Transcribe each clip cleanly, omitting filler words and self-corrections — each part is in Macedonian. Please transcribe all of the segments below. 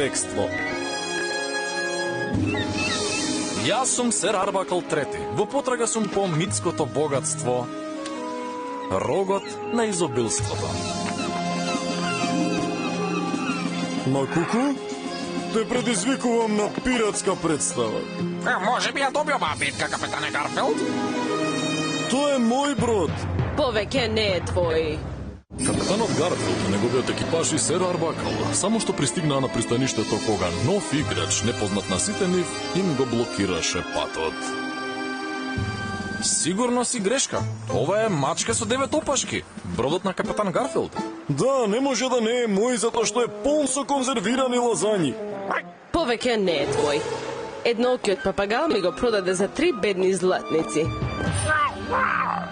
бегство. Јас сум Сер Арбакл трети. Во потрага сум по митското богатство, рогот на изобилството. На куку? Те предизвикувам на пиратска представа. Може би ја добиома битка, капетане Гарфилд? Тоа е мој брод. Повеќе не е твој. Капитанот Гарфилд, неговиот екипаж и Сер Арбакл само што пристигнаа на пристаништето кога нов играч, непознат на сите нив, им го блокираше патот. Сигурно си грешка. Ова е мачка со 9 опашки. Бродот на капитан Гарфилд. Да, не може да не е мој затоа што е полн со конзервирани лазањи. Повеќе не е твој. Едноокиот папагал ми го продаде за 3 бедни златници.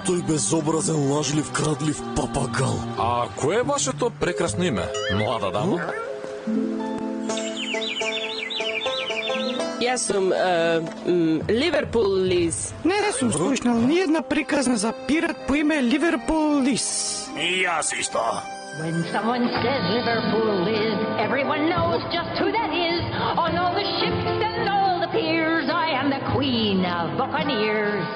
Тој безобразен, лажлив, крадлив папагал. А кој е вашето прекрасно име, млада дама? Јас сум Ливерпул Лиз. Не сум слушнал ни една прекрасна за пират по име Ливерпул Лис. И јас исто. When someone says Liverpool is, everyone knows just who that is. On all the ships and all the piers, I am the queen of buccaneers.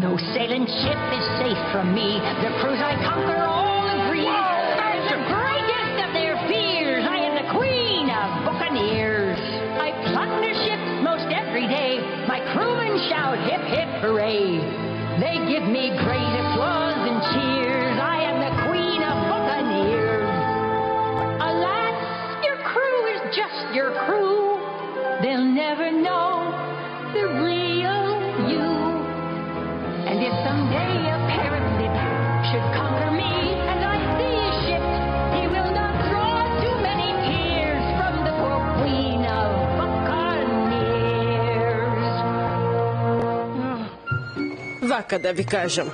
No sailing ship is safe from me. The crews I conquer all agree. I'm the greatest of their fears. I am the queen of buccaneers. I plunder ships most every day. My crewmen shout hip hip hooray. They give me great applause and cheers. I am the queen of buccaneers. Alas, your crew is just your crew. They'll never know the real you. And if someday a parasite should conquer me and I see his ship, he will not draw too many tears from the poor queen of buccaneers. Вака да ви кажам.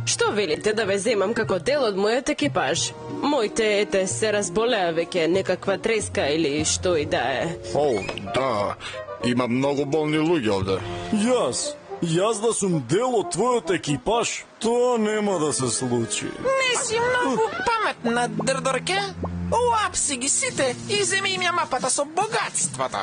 Што велите да ве земам како дел од мојот екипаж? Моите ете се разболеа веќе, некаква треска или што и да е. О, да. Има многу болни луѓе овде. Јас да сум дел од твојот екипаж, тоа нема да се случи. Не си многу паметна, дрдорке. Уапси ги сите и земи им ја мапата со богатството.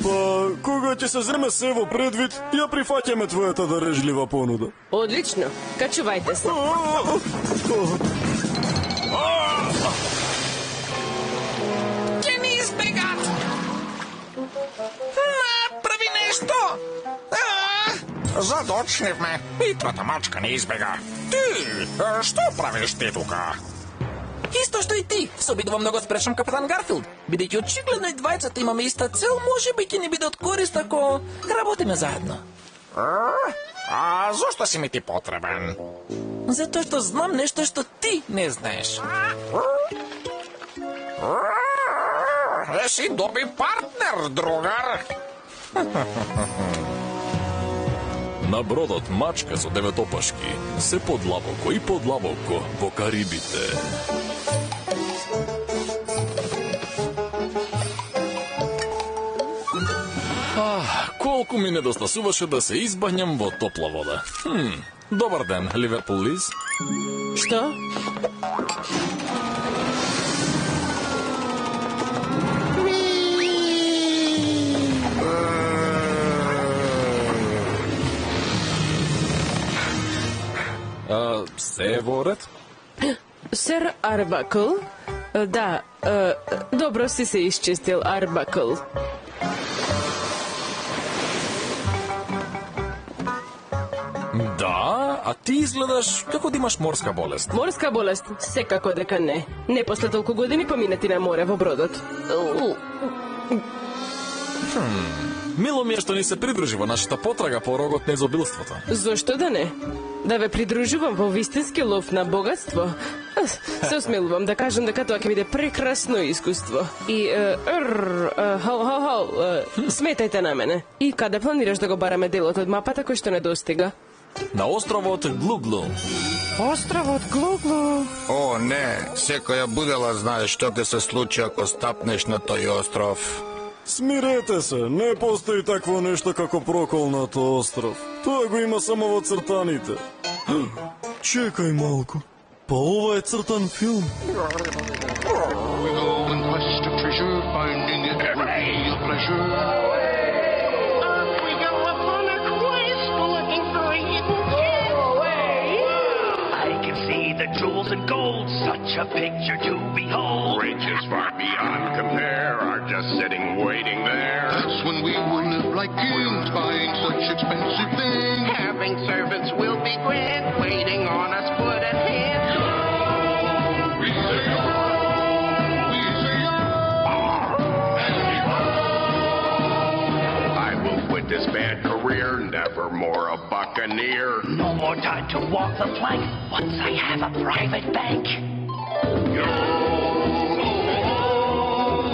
Па, кога ќе се земе се во предвид, ја прифаќаме твојата дарежлива понуда. Одлично, качувајте се. Ќе ни избегат. Направи нешто. Задочнивме. И твата мачка не избега. Ти, што правиш ти тука? Исто што и ти, се обидувам да го спрешам капитан Гарфилд. Бидејќи очигледно и двајцата имаме иста цел, може би ќе ни биде од корист ако работиме заедно. А зошто си ми ти потребен? Затоа што знам нешто што ти не знаеш. Си доби партнер, другар. На бродот мачка со 9 опашки се подлабоко и подлабоко во Карибите. Колку ми недостасуваше да се избањам во топла вода. Добар ден, Ливерпул Лиз. Што? Се е во ред? Сер Арбакл? Да, добро си се исчистил, Арбакл. Да, а ти изгледаш како да имаш морска болест. Морска болест? Секако дека не. Не после толку години поминати на море во бродот. Мило ми е што ни се придружи во нашата потрага по рогот на изобилството. Зошто да не? Да ве придружувам во вистински лов на богатство? Се осмелувам да кажам дека тоа ќе биде прекрасно искуство. И, сметајте на мене. И каде планираш да го бараме делот од мапата кој што не достига? На островот Глуглу. Островот Глуглу. О, не, секоја будела знае што ќе се случи ако стапнеш на тој остров. Смирете се, не постои такво нешто како проколнат остров. Тоа го има само во цртаните. Чекај малку. Па ова е цртан филм. We go in quest of treasure, finding it will be a pleasure. We go upon a quest looking for a hidden gem. I can see the jewels and gold, such a picture to behold. Riches far beyond compare are just sitting waiting there. That's when we will live like kings, buying such expensive things. Having servants will be grand, waiting on us foot and hand. We say we say I will quit this bad career, never more a buccaneer. No more time to walk the plank once I have a private bank.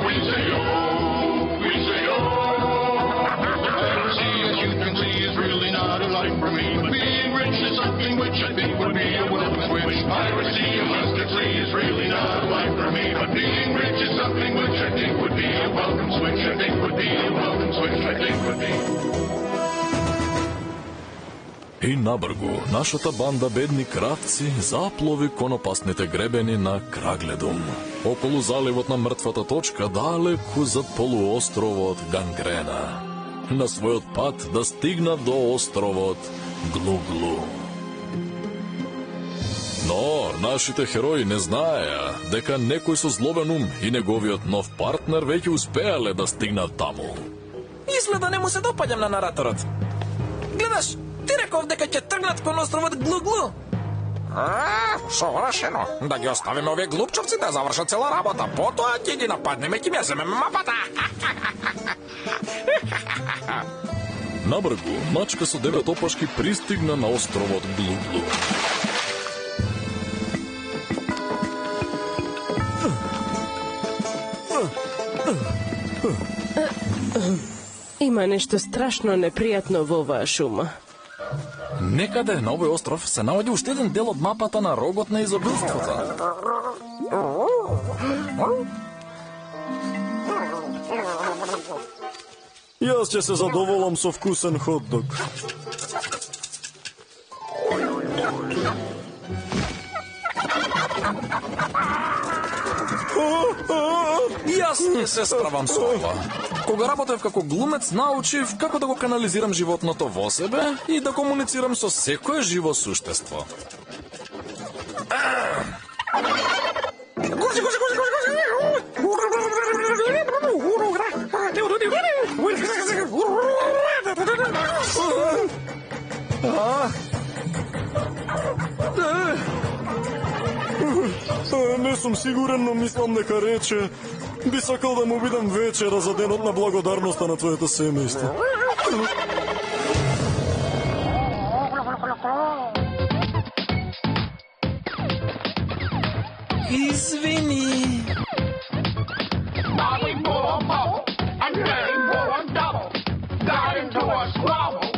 we say we say Piracy, as you can see, is really not a life for me. But being rich is something which I think would be a welcome switch. Piracy, you must agree, is really not a life for me. But being rich is something which I think would be a welcome switch. I think would be a welcome switch. I think would be. И набргу, нашата банда бедни кравци заплови кон опасните гребени на Крагледум. Околу заливот на мртвата точка, далеку зад полуостровот Гангрена. На својот пат да стигнат до островот Глуглу. Но нашите херои не знаеа дека некој со злобен ум и неговиот нов партнер веќе успеале да стигнат таму. Изгледа не му се допаѓам на нараторот. Гледаш, ти реков дека ќе тргнат кон островот Глуглу. Совршено. Да ги оставиме овие глупчовци да завршат цела работа. Потоа ќе ги нападнеме, ќе ми ја земеме мапата. Набргу, мачка со 9 опашки пристигна на островот Глуглу. Има нешто страшно непријатно во оваа шума. Некаде на овој остров се наоѓа уште еден дел од мапата на рогот на изобилството. Јас ќе се задоволам со вкусен хот-дог. Јас не се справам со ова. Кога работев како глумец, научив како да го канализирам животното во себе и да комуницирам со секое живо суштество. Не сум сигурен, но мислам дека рече би сакал да му бидам вечера за денот на благодарноста на твоето семејство. Извини. Molly blew a bubble, and Jane blew a double. Got into a squabble,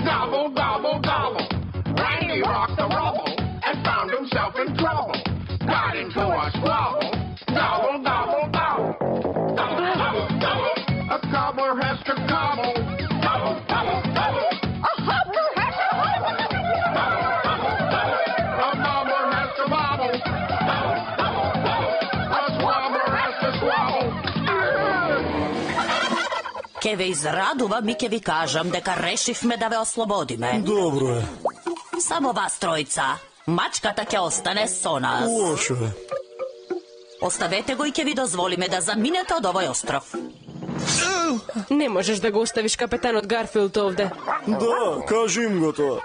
gobble, gobble, gobble. Randy rocked the rubble and found himself in trouble. Got into a squabble, gobble, gobble, gobble. Gobble, gobble, gobble. A cobbler has to gobble. Gobble, gobble, gobble. A cobbler has to gobble. Gobble, gobble, gobble. A gobbler has to gobble. Gobble, gobble, gobble. A squabbler has to squabble. Ке ве израдува, ми ке ви кажам дека решивме да ве ослободиме. Добро е. Само вас тројца. Мачката ќе остане со нас. Лошо е. Оставете го и ќе ви дозволиме да заминете од овој остров. Не можеш да го оставиш капетанот Гарфилд овде. Да, кажи им го тоа.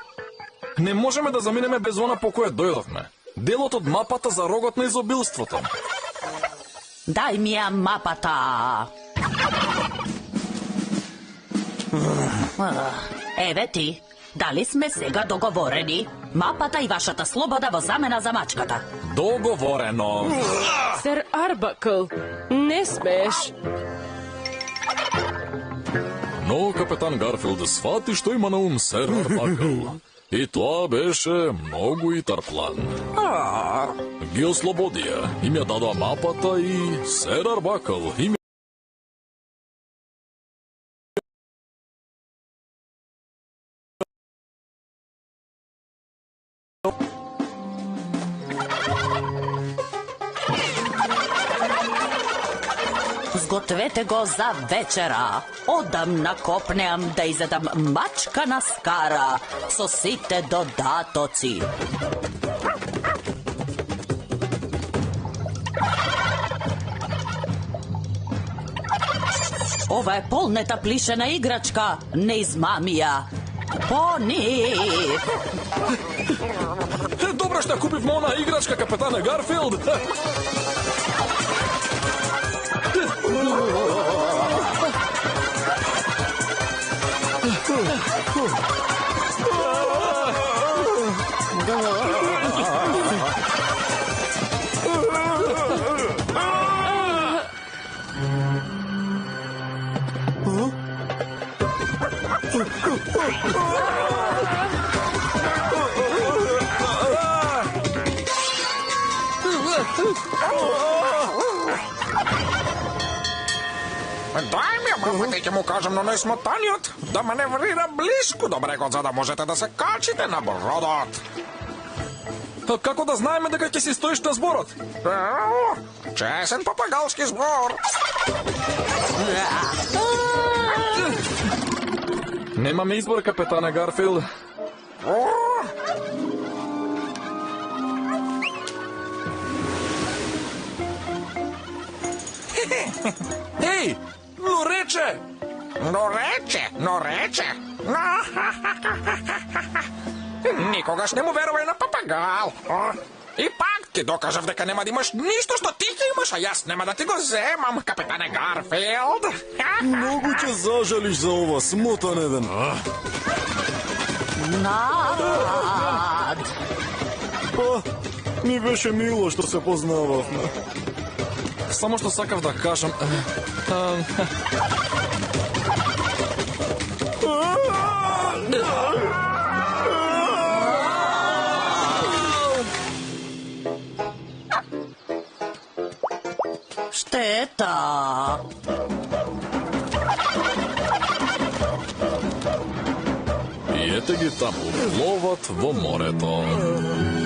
Не можеме да заминеме без она по кое дојдовме. Делот од мапата за рогот на изобилството. Дај ми ја мапата. Еве ти. Дали сме сега договорени? Мапата и вашата слобода во замена за мачката. Договорено. Сер Арбакл, не смееш. Но капетан Гарфилд сфати што има на ум сер Арбакл. И тоа беше многу итар план. Ги ослободија, им ја дадоа мапата и сер Арбакл им изгответе го за вечера. Одам на копнеам да изедам мачка на скара со сите додатоци. Ова е полнета плишена играчка, не измами ја. Пони! Добро што купив она играчка, капетане Гарфилд. Дай ми опитайте му кажем на несмотаниот да маневрира близко до брегот, за да можете да се качите на бродот. Како да знаеме дека ќе си стоиш на зборот? Чесен папагалски збор. Немаме избор, капетане Гарфилд. Еј, но рече! Но рече. Никогаш не му верувай на папагал. И пак ти докажав дека нема да имаш ништо што ти ќе имаш, а јас нема да ти го земам, капетане Гарфилд. Многу ќе зажалиш за ова смотан еден. Над! Па, ми беше мило што се познававме. Само што сакав да кажам... Штета! И ете ги таму, ловат во морето.